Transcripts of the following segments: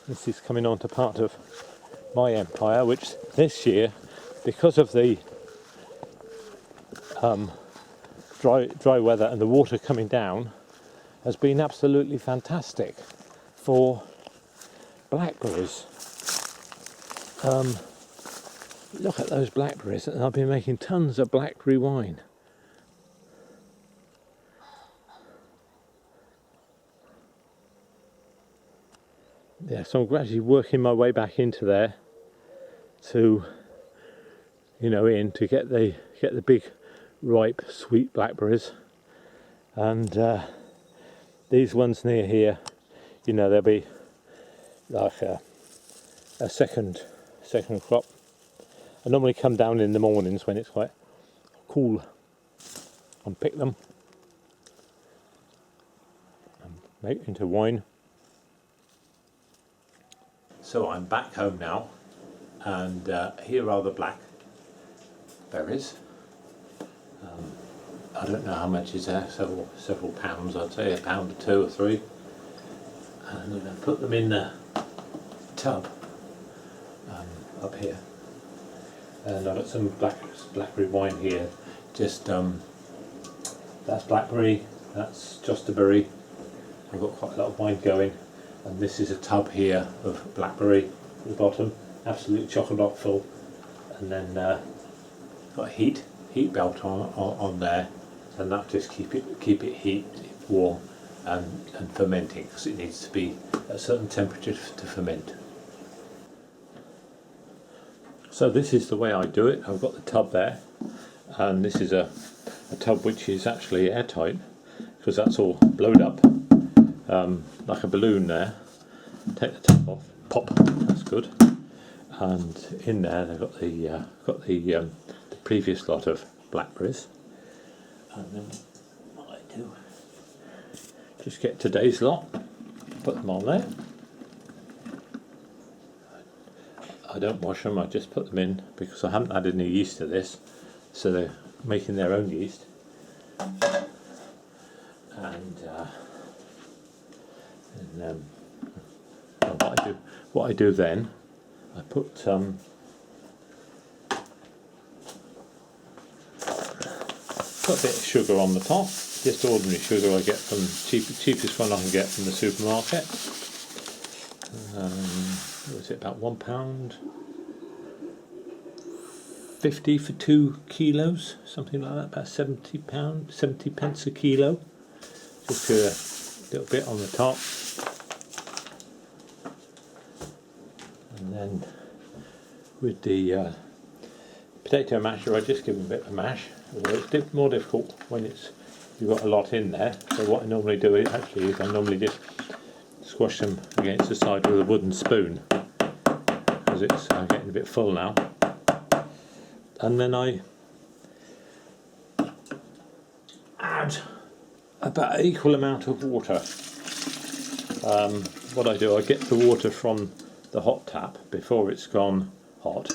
This is coming on to part of my empire, which this year, because of the dry weather and the water coming down, has been absolutely fantastic for blackberries. Look at those blackberries, and I've been making tons of blackberry wine. Yeah, so I'm gradually working my way back into there to, to get the big, ripe, sweet blackberries. And these ones near here, they'll be like a second crop. I normally come down in the mornings when it's quite cool and pick them and make into wine. So I'm back home now, and here are the blackberries. I don't know how much is there, several pounds, I'd say, a pound or 2 or 3. And I'm going to put them in the tub up here. And I've got some blackberry wine here. Just that's blackberry, that's chostaberry. I've got quite a lot of wine going, and this is a tub here of blackberry at the bottom, absolutely chock-a-block full. And then got a heat belt on there, and that just keep it warm and fermenting, because it needs to be at a certain temperature to ferment. So this is the way I do it. I've got the tub there, and this is a tub which is actually airtight, because that's all blown up like a balloon there. Take the top off, pop, that's good. And in there they've got the previous lot of blackberries. And then what I do, just get today's lot, put them on there. I don't wash them, I just put them in because I haven't added any yeast to this, so they're making their own yeast. And what I do then, I put a bit of sugar on the top, just ordinary sugar I get from cheapest one I can get from the supermarket. What was it, about £1.50 for 2 kilos, something like that, about £70, 70 pence a kilo. Just a little bit on the top. And then with the potato masher, I just give them a bit of a mash. It's more difficult when you've got a lot in there. So what I normally do is I normally just squash them against the side with a wooden spoon, because it's getting a bit full now. And then I add about an equal amount of water. What I do, I get the water from the hot tap before it's gone hot,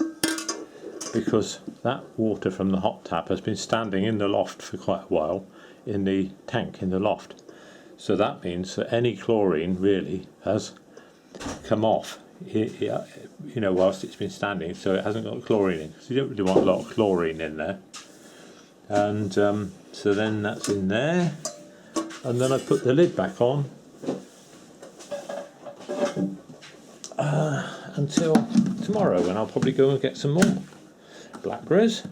because that water from the hot tap has been standing in the loft for quite a while in the tank in the loft. So that means that any chlorine really has come off, whilst it's been standing, so it hasn't got chlorine in. So you don't really want a lot of chlorine in there. And so then that's in there, and then I put the lid back on until tomorrow, when I'll probably go and get some more blackberries,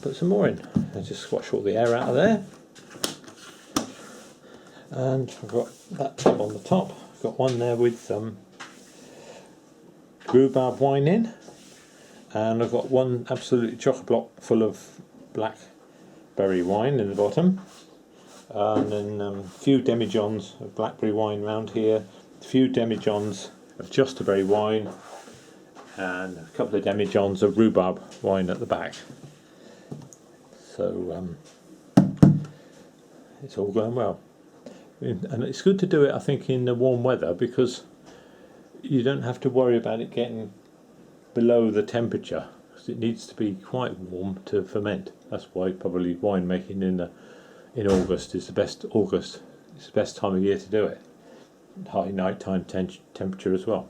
put some more in, and just squash all the air out of there. And I've got that tub on the top. I've got one there with rhubarb wine in, and I've got one absolutely chock-a-block full of blackberry wine in the bottom, and then a few demijohns of blackberry wine round here, a few demijohns of chostaberry wine, and a couple of demijohns of rhubarb wine at the back. So it's all going well. And it's good to do it, I think, in the warm weather, because you don't have to worry about it getting below the temperature, because it needs to be quite warm to ferment. That's why probably winemaking in August is the best. It's the best time of year to do it. high nighttime temperature as well.